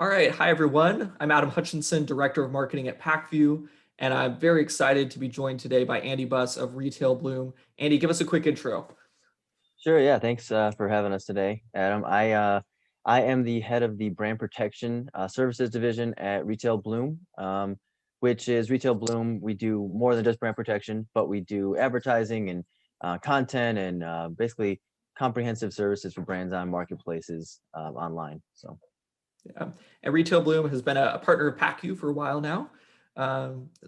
All right. Hi, everyone. I'm Adam Hutchinson, Director of Marketing at Pacvue, and I'm very excited to be joined today by Andy Buss of Retail Bloom. Andy, give us a quick intro. Sure, yeah. Thanks for having us today, Adam. I am the head of the brand protection services division at Retail Bloom, which is Retail Bloom. We do more than just brand protection, but we do advertising and content and basically comprehensive services for brands on marketplaces online. So Yeah. And Retail Bloom has been a partner of Pacvue for a while now,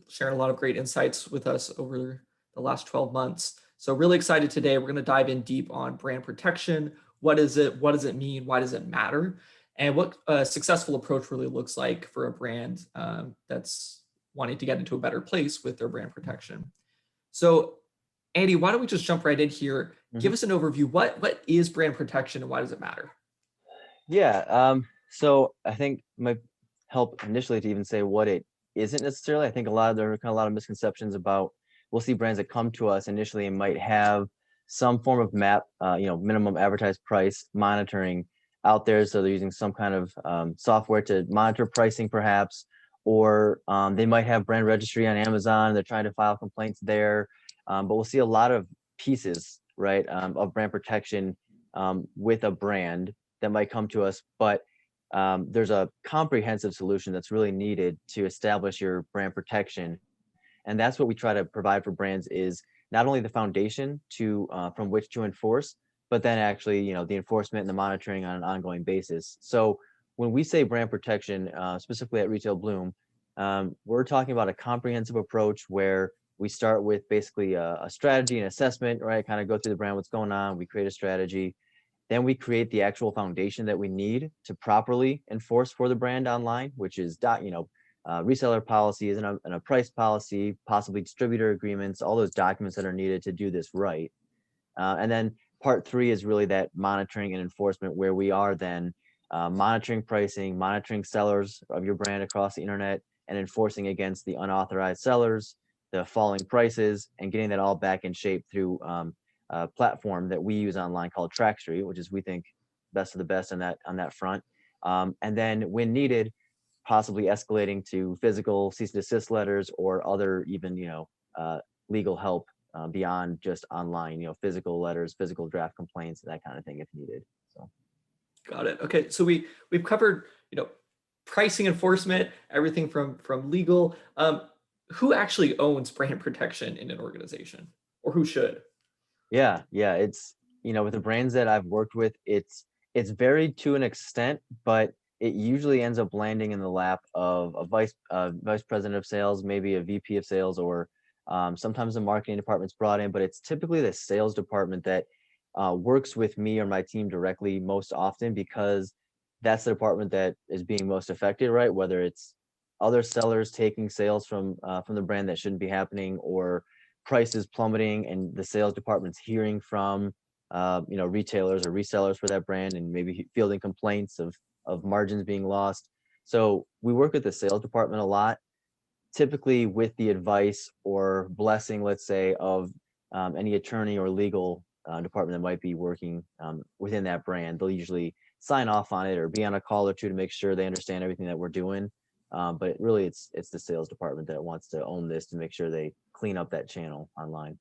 sharing a lot of great insights with us over the last 12 months. So, really excited today. We're going to dive in deep on brand protection. What is it? What does it mean? Why does it matter? And what a successful approach really looks like for a brand that's wanting to get into a better place with their brand protection. So, Andy, why don't we just jump right in here? Give mhm. us an overview. What is brand protection and why does it matter? Yeah. So I think might help initially to even say what it isn't necessarily. I think there are kind of a lot of misconceptions about we'll see brands that come to us initially and might have some form of minimum advertised price monitoring out there. So they're using some kind of software to monitor pricing, perhaps, or they might have brand registry on Amazon. They're trying to file complaints there, but we'll see a lot of pieces, right, of brand protection with a brand that might come to us, but there's a comprehensive solution that's really needed to establish your brand protection, and that's what we try to provide for brands is not only the foundation to from which to enforce, but then actually the enforcement and the monitoring on an ongoing basis. So when we say brand protection, specifically at Retail Bloom, we're talking about a comprehensive approach where we start with basically a strategy and assessment, right? Kind of go through the brand, what's going on. We create a strategy, then we create the actual foundation that we need to properly enforce for the brand online, which is reseller policies and a price policy, possibly distributor agreements, all those documents that are needed to do this right. And then part three is really that monitoring and enforcement, where we are then monitoring pricing, monitoring sellers of your brand across the internet, and enforcing against the unauthorized sellers, the falling prices, and getting that all back in shape through a platform that we use online called TrackStreet, which is we think best of the best on that front. And then when needed, possibly escalating to physical cease and desist letters or other even legal help beyond just online, physical letters, physical draft complaints, that kind of thing if needed. So Got it. Okay, so we've covered pricing enforcement, everything from legal. Who actually owns brand protection in an organization, or who should? yeah, it's with the brands that I've worked with, it's varied to an extent, but it usually ends up landing in the lap of a vice president of sales, maybe a VP of sales, or sometimes the marketing department's brought in, but it's typically the sales department that works with me or my team directly most often, because that's the department that is being most affected, right? Whether it's other sellers taking sales from the brand that shouldn't be happening, or prices plummeting and the sales department's hearing from retailers or resellers for that brand and maybe fielding complaints of margins being lost. So we work with the sales department a lot, typically with the advice or blessing, let's say, of any attorney or legal department that might be working within that brand. They'll usually sign off on it or be on a call or two to make sure they understand everything that we're doing. But really, it's the sales department that wants to own this to make sure they clean up that channel online.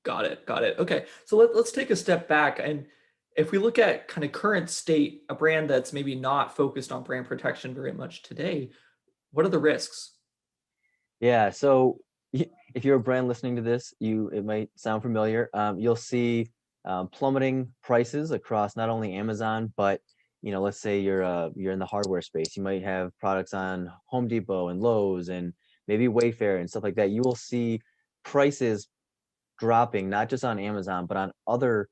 Got it. Got it. Okay, so let's take a step back, and if we look at kind of current state, a brand that's maybe not focused on brand protection very much today, what are the risks? Yeah, so if you're a brand listening to this, it might sound familiar. You'll see plummeting prices across not only Amazon, but let's say you're in the hardware space. You might have products on Home Depot and Lowe's and maybe Wayfair and stuff like that. You will see prices dropping, not just on Amazon, but on other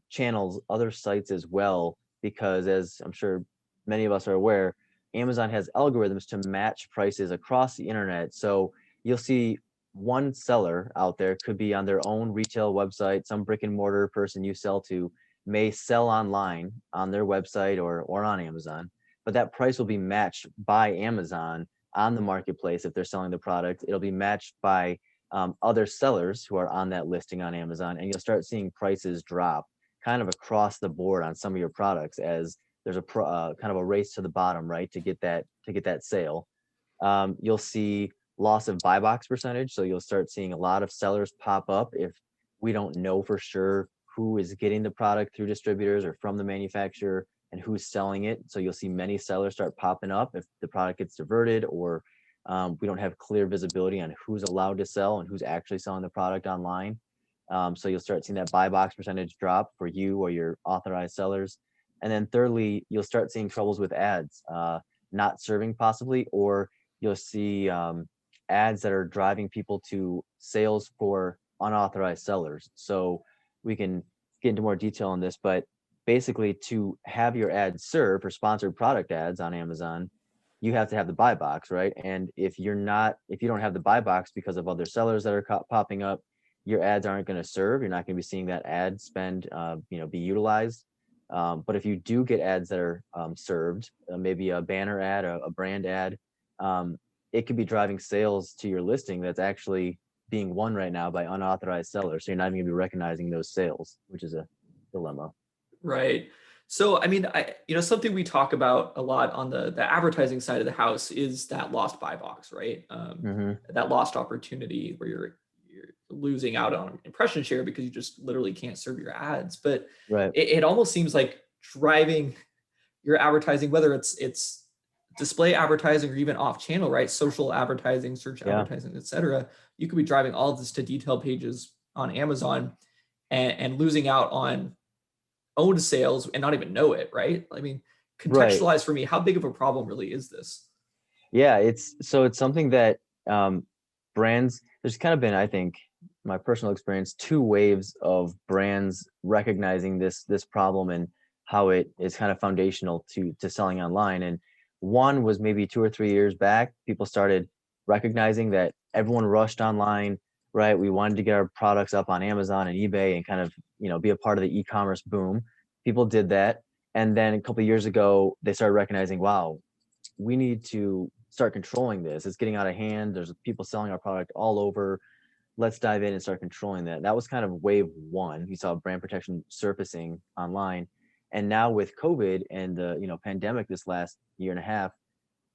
channels, other sites as well, because as I'm sure many of us are aware, Amazon has algorithms to match prices across the internet. So you'll see one seller out there, could be on their own retail website, some brick and mortar person you sell to may sell online on their website or on Amazon, but that price will be matched by Amazon on the marketplace. If they're selling the product, it'll be matched by other sellers who are on that listing on Amazon, and you'll start seeing prices drop kind of across the board on some of your products as there's a kind of a race to the bottom, right, to get that sale. You'll see loss of buy box percentage. So you'll start seeing a lot of sellers pop up if we don't know for sure who is getting the product through distributors or from the manufacturer and who's selling it. So you'll see many sellers start popping up if the product gets diverted, or we don't have clear visibility on who's allowed to sell and who's actually selling the product online. So you'll start seeing that buy box percentage drop for you or your authorized sellers. And then thirdly, you'll start seeing troubles with ads not serving possibly, or you'll see ads that are driving people to sales for unauthorized sellers. So we can get into more detail on this, but basically to have your ads serve for sponsored product ads on Amazon, you have to have the buy box, right? And if you don't have the buy box because of other sellers that are popping up, your ads aren't going to serve. You're not going to be seeing that ad spend, be utilized. But if you do get ads that are served, maybe a banner ad, a brand ad, it could be driving sales to your listing that's actually being won right now by unauthorized sellers. So you're not even gonna be recognizing those sales, which is a dilemma. Right. So, I mean, something we talk about a lot on the advertising side of the house is that lost buy box, right? Hmm. That lost opportunity where you're losing out on impression share because you just literally can't serve your ads. But Right. it almost seems like driving your advertising, whether it's display advertising or even off channel, right? Social advertising, search Yeah. advertising, etc. You could be driving all of this to detail pages on Amazon and losing out on owned sales and not even know it, right? I mean, Right. contextualize for me, how big of a problem really is this? Yeah. It's something that brands, there's kind of been, I think, my personal experience, two waves of brands recognizing this problem and how it is kind of foundational to selling online. And one was maybe 2 or 3 years back, people started recognizing that everyone rushed online, right? We wanted to get our products up on Amazon and eBay and kind of, be a part of the e-commerce boom. People did that. And then a couple of years ago, they started recognizing, wow, we need to start controlling this. It's getting out of hand. There's people selling our product all over. Let's dive in and start controlling that. That was kind of wave one. We saw brand protection surfacing online. And now with COVID and the pandemic this last year and a half,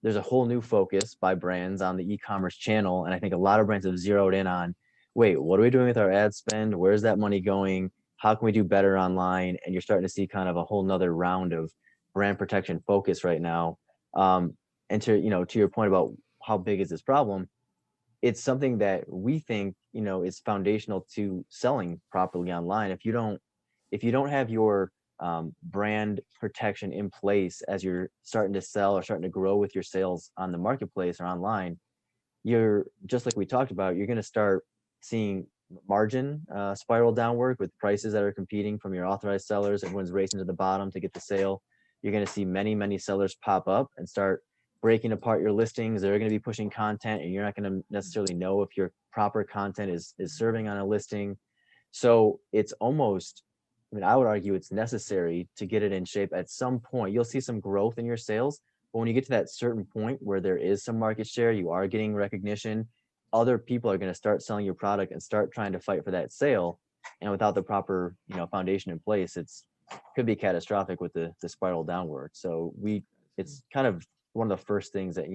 there's a whole new focus by brands on the e-commerce channel. And I think a lot of brands have zeroed in on, wait, what are we doing with our ad spend? Where's that money going? How can we do better online? And you're starting to see kind of a whole nother round of brand protection focus right now. And to your point about how big is this problem, it's something that we think is foundational to selling properly online. If you don't have your brand protection in place as you're starting to sell or starting to grow with your sales on the marketplace or online, you're just like we talked about, you're going to start seeing margin spiral downward with prices that are competing from your authorized sellers. Everyone's racing to the bottom to get the sale. You're going to see many sellers pop up and start breaking apart your listings. They're going to be pushing content and you're not going to necessarily know if your proper content is serving on a listing. So it's almost, I would argue it's necessary to get it in shape at some point. You'll see some growth in your sales, but when you get to that certain point where there is some market share, you are getting recognition, other people are going to start selling your product and start trying to fight for that sale. And without the proper, foundation in place, it's could be catastrophic with the spiral downward. So it's kind of one of the first things that,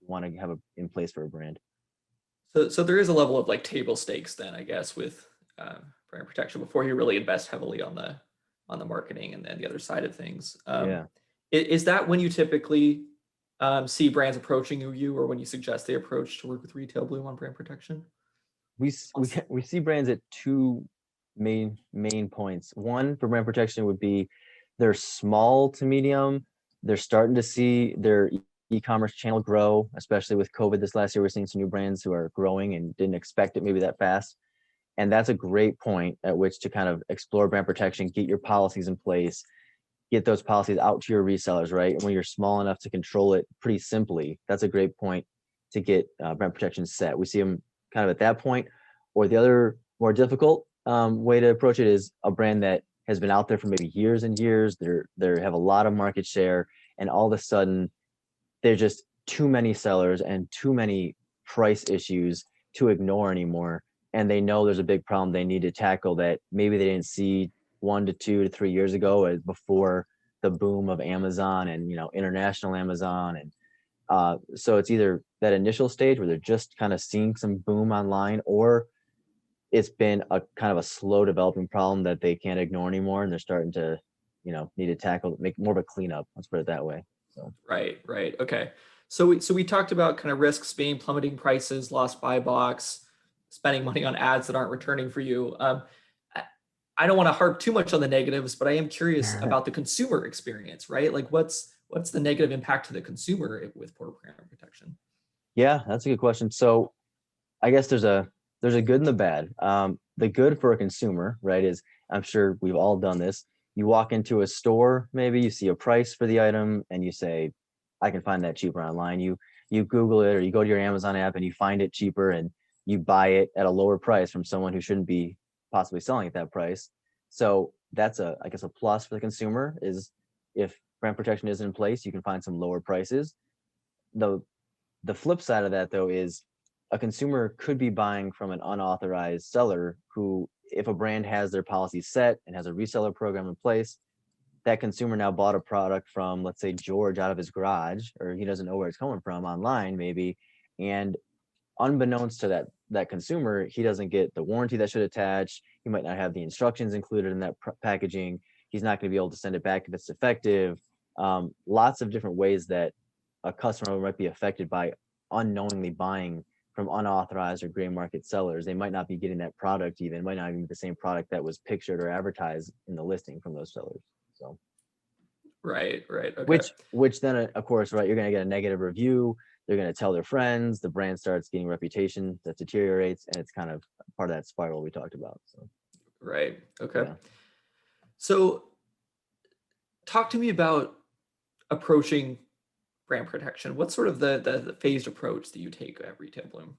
want to have in place for a brand. So there is a level of like table stakes then, I guess, with brand protection before you really invest heavily on the marketing and then the other side of things. Yeah. Is that when you typically see brands approaching you, or when you suggest they approach to work with Retail Bloom on brand protection? We see brands at two main points. One for brand protection would be they're small to medium. They're starting to see their e-commerce channel grow, especially with COVID this last year. We're seeing some new brands who are growing and didn't expect it maybe that fast. And that's a great point at which to kind of explore brand protection, get your policies in place, get those policies out to your resellers, right? And when you're small enough to control it pretty simply, that's a great point to get brand protection set. We see them kind of at that point. Or the other more difficult way to approach it is a brand that has been out there for maybe years and years. They have a lot of market share, and all of a sudden, there's just too many sellers and too many price issues to ignore anymore. And they know there's a big problem they need to tackle that maybe they didn't see 1 to 2 to 3 years ago as before the boom of Amazon and, international Amazon. And so it's either that initial stage where they're just kind of seeing some boom online, or it's been a kind of a slow developing problem that they can't ignore anymore, and they're starting to, need to tackle, make more of a cleanup. Let's put it that way. So Right, right. Okay. So we talked about kind of risks being plummeting prices, lost buy box, spending money on ads that aren't returning for you. I, I don't want to harp too much on the negatives, but I am curious about the consumer experience, right? Like what's the negative impact to the consumer with poor brand protection? yeah, that's a good question. So I guess there's a good and the bad. The good for a consumer, right, is, I'm sure we've all done this. You walk into a store, maybe you see a price for the item, and you say, "I can find that cheaper online." You Google it, or you go to your Amazon app and you find it cheaper, and you buy it at a lower price from someone who shouldn't be possibly selling at that price. So that's I guess a plus for the consumer, is if brand protection isn't in place, you can find some lower prices. The the flip side of that, though, is a consumer could be buying from an unauthorized seller who, if a brand has their policy set and has a reseller program in place, that consumer now bought a product from, let's say, George out of his garage, or he doesn't know where it's coming from online, maybe. And unbeknownst to that consumer, he doesn't get the warranty that should attach. He might not have the instructions included in that packaging. He's not going to be able to send it back if it's defective. Lots of different ways that a customer might be affected by unknowingly buying from unauthorized or gray market sellers. They might not be getting that product, even might not even be the same product that was pictured or advertised in the listing from those sellers. So Right, right. Okay. which then, of course, right, you're going to get a negative review. They're going to tell their friends. The brand starts getting reputation that deteriorates, and it's kind of part of that spiral we talked about. So Right. Okay. yeah. So talk to me about approaching brand protection. What's sort of the phased approach that you take at Retail Bloom?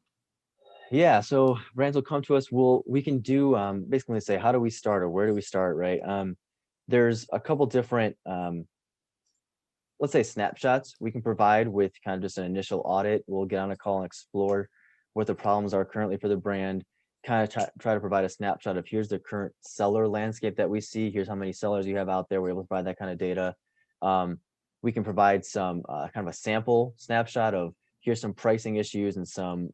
Yeah, so brands will come to us. We can do, basically say, how do we start, or where do we start, right? There's a couple different, let's say, snapshots we can provide with kind of just an initial audit. We'll get on a call and explore what the problems are currently for the brand, kind of try to provide a snapshot of, here's the current seller landscape that we see, here's how many sellers you have out there. We're able to provide that kind of data. We can provide some kind of a sample snapshot of, here's some pricing issues and some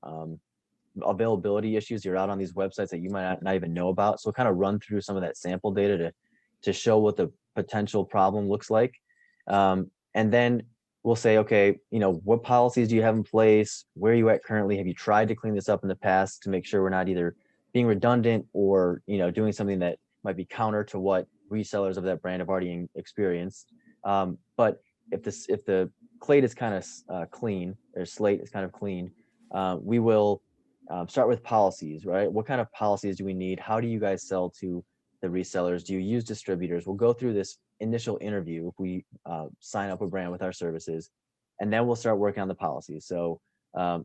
availability issues you're out on these websites that you might not even know about. So kind of run through some of that sample data to show what the potential problem looks like. And then we'll say, okay, what policies do you have in place? Where are you at currently? Have you tried to clean this up in the past to make sure we're not either being redundant or, doing something that might be counter to what resellers of that brand have already experienced? But if the slate is kind of clean, or slate is kind of clean, we will start with policies, right? What kind of policies do we need? How do you guys sell to the resellers? Do you use distributors? We'll go through this initial interview if we sign up a brand with our services, and then we'll start working on the policies. So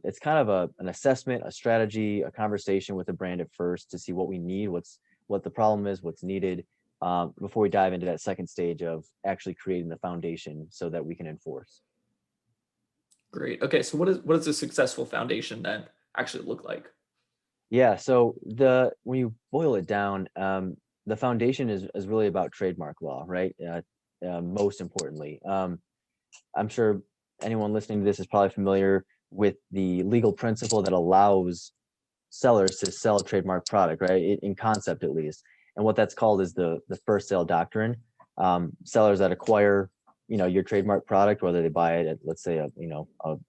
it's kind of an assessment, a strategy, a conversation with the brand at first to see what we need, what the problem is, what's needed, before we dive into that second stage of actually creating the foundation so that we can enforce. Great. Okay. So what does a successful foundation then actually look like? Yeah, so when you boil it down, the foundation is really about trademark law, right? Most importantly, I'm sure anyone listening to this is probably familiar with the legal principle that allows sellers to sell a trademark product, right? In concept, at least. And what that's called is the first sale doctrine. Sellers that acquire, your trademark product, whether they buy it at, let's say, a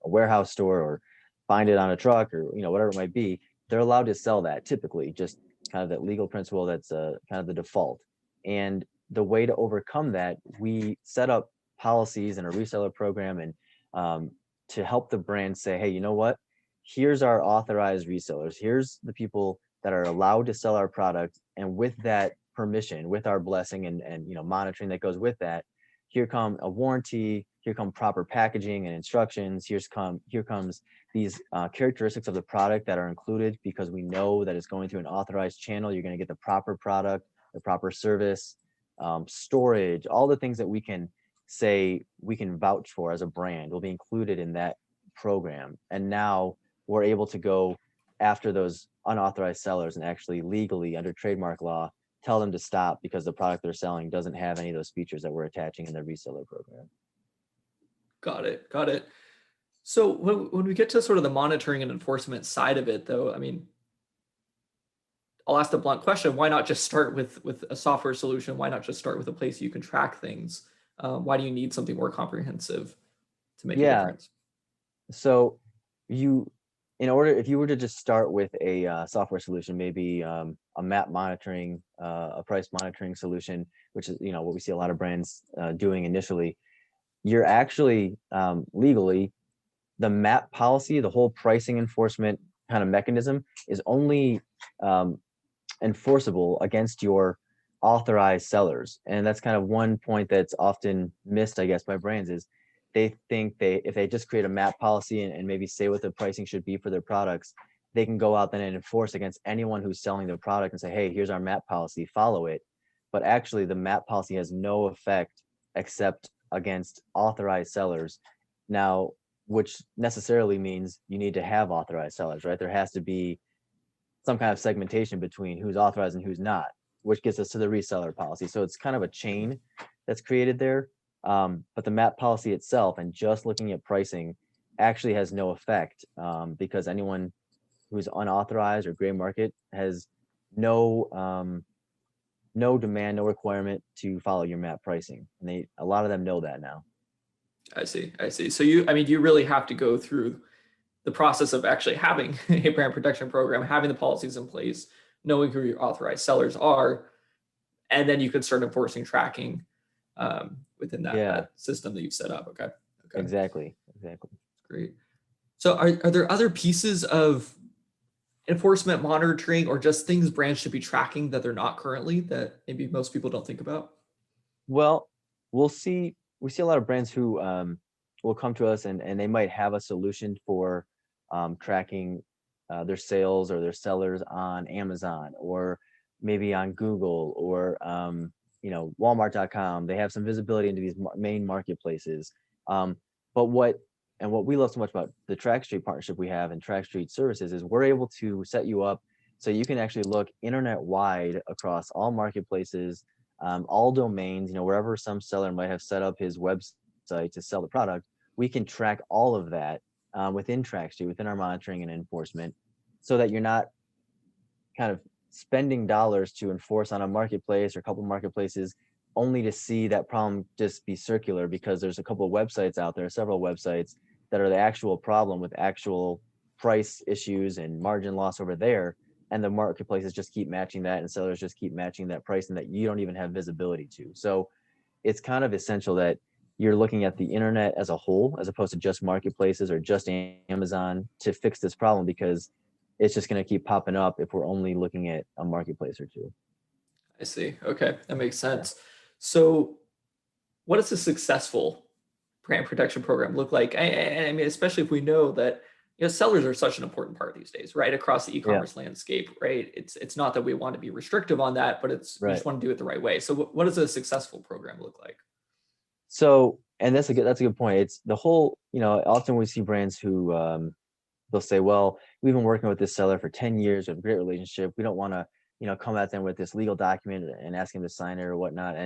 warehouse store, or find it on a truck, or whatever it might be, they're allowed to sell that, typically, just kind of that legal principle that's kind of the default. And the way to overcome that, we set up policies and a reseller program, and to help the brand say, hey, you know what? Here's our authorized resellers. Here's the people that are allowed to sell our product. And with that permission, with our blessing and monitoring that goes with that, here come a warranty, here come proper packaging and instructions, here comes these characteristics of the product that are included, because we know that it's going through an authorized channel. You're going to get the proper product, the proper service, storage, all the things that we can say we can vouch for as a brand will be included in that program. And now we're able to go after those unauthorized sellers and actually legally, under trademark law, tell them to stop because the product they're selling doesn't have any of those features that we're attaching in the reseller program. Got it. Got it. So when we get to sort of the monitoring and enforcement side of it, though, I mean, I'll ask the blunt question: why not just start with a software solution? Why not just start with a place you can track things? Why do you need something more comprehensive to make a Yeah. difference? So you, if you were to just start with a software solution, maybe a map monitoring, a price monitoring solution, which is what we see a lot of brands doing initially, you're actually legally, the map policy, the whole pricing enforcement kind of mechanism is only enforceable against your authorized sellers. And that's kind of one point that's often missed, I guess, by brands is they think if they just create a map policy and maybe say what the pricing should be for their products, they can go out then and enforce against anyone who's selling their product and say, hey, here's our map policy, follow it. But actually the map policy has no effect except against authorized sellers. Now, which necessarily means you need to have authorized sellers, right? There has to be some kind of segmentation between who's authorized and who's not, which gets us to the reseller policy. So it's kind of a chain that's created there. But the map policy itself and just looking at pricing actually has no effect because anyone who's unauthorized or gray market has no no demand, no requirement to follow your map pricing. And a lot of them know that now. I see. I see. So I mean, you really have to go through the process of actually having a brand protection program, having the policies in place, knowing who your authorized sellers are, and then you can start enforcing tracking within Yeah, that system that you've set up. Okay. Okay. exactly. Great. So are there other pieces of enforcement monitoring or just things brands should be tracking that they're not currently that maybe most people don't think about? Well, we see a lot of brands who will come to us and they might have a solution for tracking their sales or their sellers on Amazon or maybe on Google or Walmart.com. They have some visibility into these main marketplaces. But what we love so much about the TrackStreet partnership we have and TrackStreet services is we're able to set you up so you can actually look internet wide across all marketplaces, all domains, wherever some seller might have set up his website to sell the product, we can track all of that within TrackStreet, within our monitoring and enforcement, so that you're not kind of spending dollars to enforce on a marketplace or a couple of marketplaces only to see that problem just be circular because there's a couple of websites out there, several websites that are the actual problem with actual price issues and margin loss over there. And the marketplaces just keep matching that and sellers just keep matching that price and that you don't even have visibility to. So it's kind of essential that you're looking at the internet as a whole, as opposed to just marketplaces or just Amazon to fix this problem, because it's just going to keep popping up if we're only looking at a marketplace or two. I see. Okay, that makes Yeah. sense. So what does a successful brand protection program look like? I mean, especially if we know that sellers are such an important part these days, right? Across the Yeah. e-commerce landscape, right? It's not that we want to be restrictive on that, but we Right. just want to do it the right way. So what does a successful program look like? So, and that's a good point. It's the whole, often we see brands who they'll say, well, we've been working with this seller for 10 years, we have a great relationship. We don't want to, come at them with this legal document and ask them to sign it or whatnot.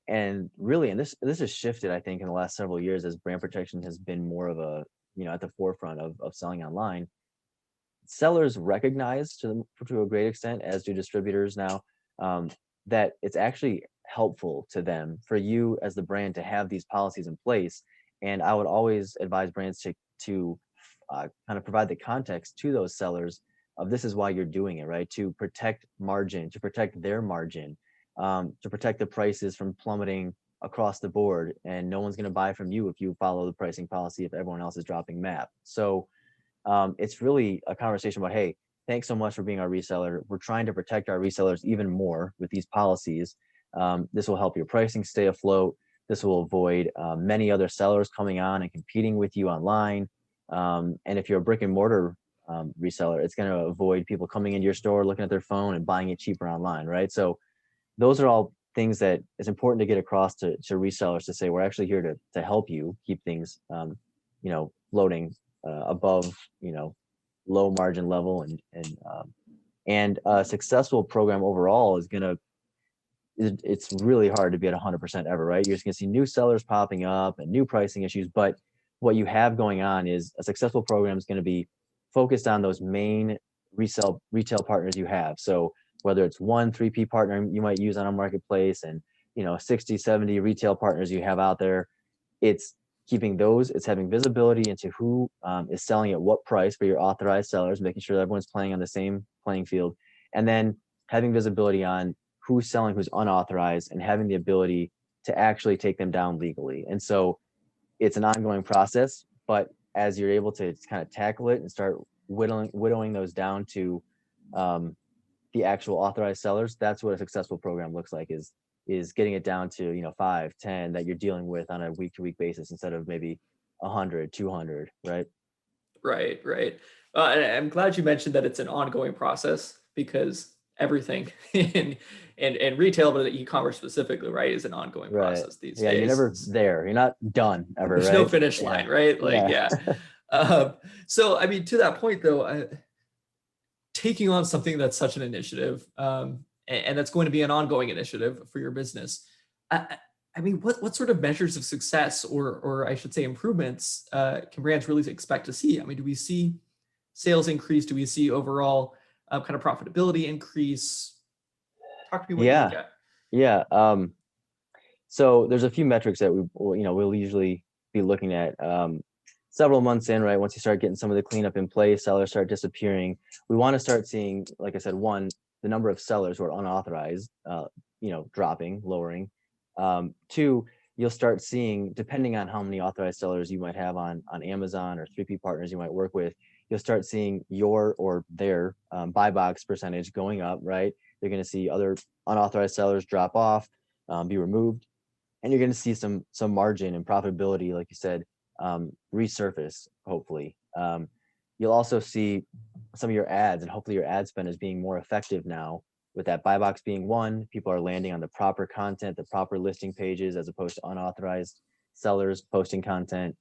And really, and this has shifted, I think, in the last several years as brand protection has been more of a, at the forefront of selling online. Sellers recognize to a great extent, as do distributors now, that it's actually helpful to them for you as the brand to have these policies in place. And I would always advise brands to kind of provide the context to those sellers of this is why you're doing it, right? To protect margin, to protect their margin, to protect the prices from plummeting across the board. And no one's going to buy from you if you follow the pricing policy if everyone else is dropping MAP. So it's really a conversation about, hey, thanks so much for being our reseller. We're trying to protect our resellers even more with these policies. This will help your pricing stay afloat. This will avoid many other sellers coming on and competing with you online. And if you're a brick and mortar reseller, it's going to avoid people coming into your store, looking at their phone and buying it cheaper online, right? So those are all things that it's important to get across to resellers to say, we're actually here to help you keep things, floating above, low margin level, and a successful program overall is going to it's really hard to be at 100% ever, right? You're just gonna see new sellers popping up and new pricing issues, but what you have going on is a successful program is going to be focused on those main retail partners you have. So whether it's 1 3P partner you might use on a marketplace, and 60 70 retail partners you have out there, it's keeping those, it's having visibility into who is selling at what price for your authorized sellers, making sure that everyone's playing on the same playing field, and then having visibility on who's selling, who's unauthorized, and having the ability to actually take them down legally. And so it's an ongoing process, but as you're able to kind of tackle it and start whittling those down to the actual authorized sellers, that's what a successful program looks like, is getting it down to 5 10 that you're dealing with on a week to week basis instead of maybe 100 200, right? Right. And I'm glad you mentioned that it's an ongoing process, because everything in retail, but e-commerce specifically, right, is an ongoing Right. process these Yeah, you're never days. there, you're not done ever, There's no right? finish Yeah. line, right? Like, Yeah. yeah. So, I mean, to that point, though, taking on something that's such an initiative, and that's going to be an ongoing initiative for your business. I mean, what sort of measures of success, or I should say improvements, can brands really expect to see? I mean, do we see sales increase? Do we see overall kind of profitability increase? Talk to me what you look Yeah. at. Yeah. So there's a few metrics that we'll usually be looking at several months in, right? Once you start getting some of the cleanup in place, sellers start disappearing. We want to start seeing, like I said, one, the number of sellers who are unauthorized, dropping, lowering. Two, you'll start seeing, depending on how many authorized sellers you might have on Amazon or 3P partners you might work with, you'll start seeing your or their buy box percentage going up, right? You're going to see other unauthorized sellers drop off, be removed, and you're going to see some margin and profitability, like you said, resurface, hopefully. You'll also see some of your ads, and hopefully your ad spend is being more effective now, with that buy box being one. People are landing on the proper content, the proper listing pages, as opposed to unauthorized sellers posting content.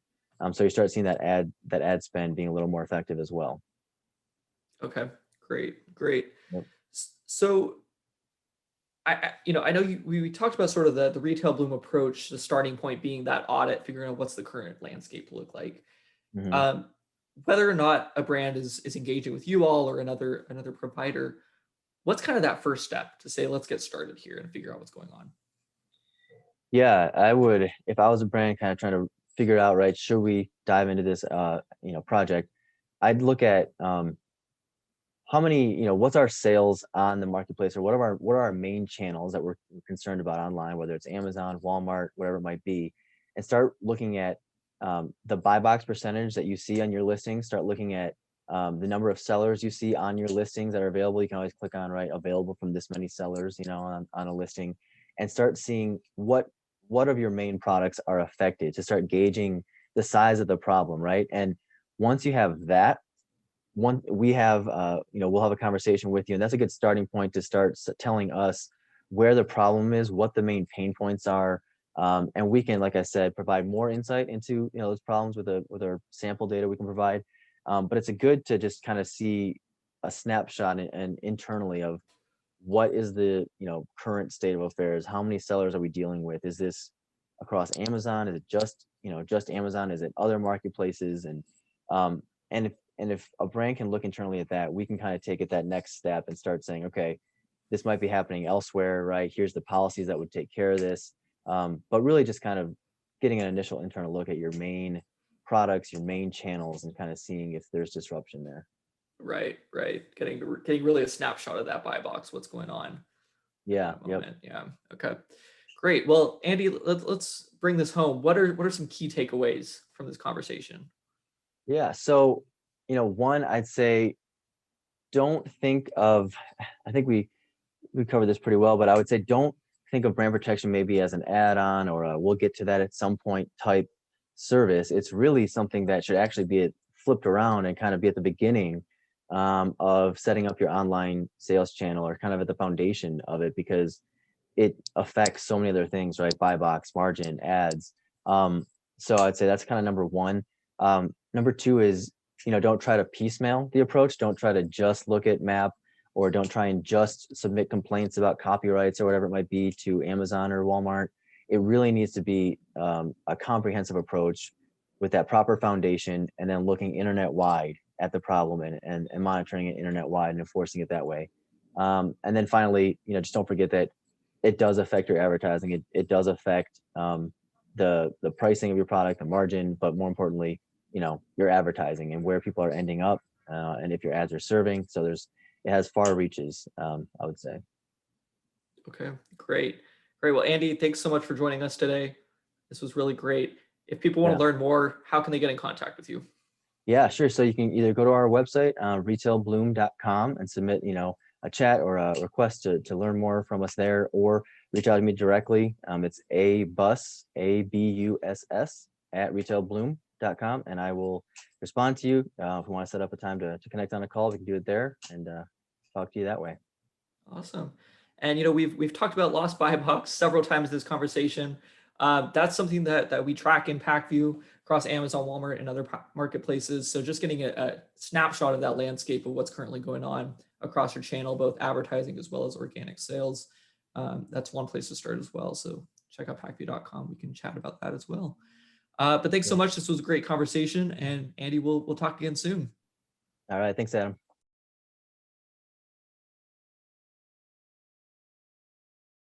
So you start seeing that ad spend being a little more effective as well. Okay, great. Yep. So I know we talked about sort of the retail bloom approach, the starting point being that audit, figuring out what's the current landscape look like. Mm-hmm. Um, Whether or not a brand is engaging with you all or another provider, what's kind of that first step to say, let's get started here and figure out what's going on? Yeah, I would, if I was a brand kind of trying to figure out, right, should we dive into this project, I'd look at how many, what's our sales on the marketplace, or what are our main channels that we're concerned about online, whether it's Amazon, Walmart, whatever it might be, and start looking at the buy box percentage that you see on your listings. Start looking at the number of sellers you see on your listings that are available. You can always click on, right, available from this many sellers, on a listing, and start seeing what of your main products are affected, to start gauging the size of the problem, right? And once you have that, we'll have a conversation with you, and that's a good starting point to start telling us where the problem is, what the main pain points are, and we can, like I said, provide more insight into those problems with our sample data we can provide. But it's a good to just kind of see a snapshot and internally of what is the current state of affairs. How many sellers are we dealing with? Is this across Amazon? Is it just Amazon? Is it other marketplaces? Um, and if a brand can look internally at that, we can kind of take it that next step and start saying, okay, this might be happening elsewhere, right? Here's the policies that would take care of this. But really just kind of getting an initial internal look at your main products, your main channels, and kind of seeing if there's disruption there. Right. Getting really a snapshot of that buy box, what's going on in Yeah. that Yep. moment. Yeah. Okay. Great. Well, Andy, let's bring this home. What are some key takeaways from this conversation? Yeah. So, one, I'd say don't think of, I think we covered this pretty well, but I would say don't think of brand protection maybe as an add-on or we'll get to that at some point type service. It's really something that should actually be flipped around and kind of be at the beginning of setting up your online sales channel, or kind of at the foundation of it, because it affects so many other things, right? Buy box, margin, ads. So I'd say that's kind of number one. Number two is, don't try to piecemeal the approach. Don't try to just look at map or don't try and just submit complaints about copyrights or whatever it might be to Amazon or Walmart. It really needs to be a comprehensive approach with that proper foundation, and then looking internet wide at the problem and monitoring it internet wide and enforcing it that way. And then finally, just don't forget that it does affect your advertising. It does affect the pricing of your product, the margin, but more importantly, your advertising and where people are ending up, and if your ads are serving. So it has far reaches, I would say. Okay, great. Great. Well, Andy, thanks so much for joining us today. This was really great. If people want Yeah. to learn more, how can they get in contact with you? Yeah, sure. So you can either go to our website, retailbloom.com, and submit, a chat or a request to learn more from us there, or reach out to me directly. It's ABUS, ABUSS at retailbloom.com, and I will respond to you. If you want to set up a time to connect on a call, we can do it there and talk to you that way. Awesome. And we've talked about lost buy box several times in this conversation. That's something that we track in Pacvue across Amazon, Walmart, and other marketplaces. So just getting a snapshot of that landscape of what's currently going on across your channel, both advertising as well as organic sales. That's one place to start as well. So check out pacvue.com. We can chat about that as well. But thanks so much. This was a great conversation. And Andy, we'll talk again soon. All right. Thanks, Adam.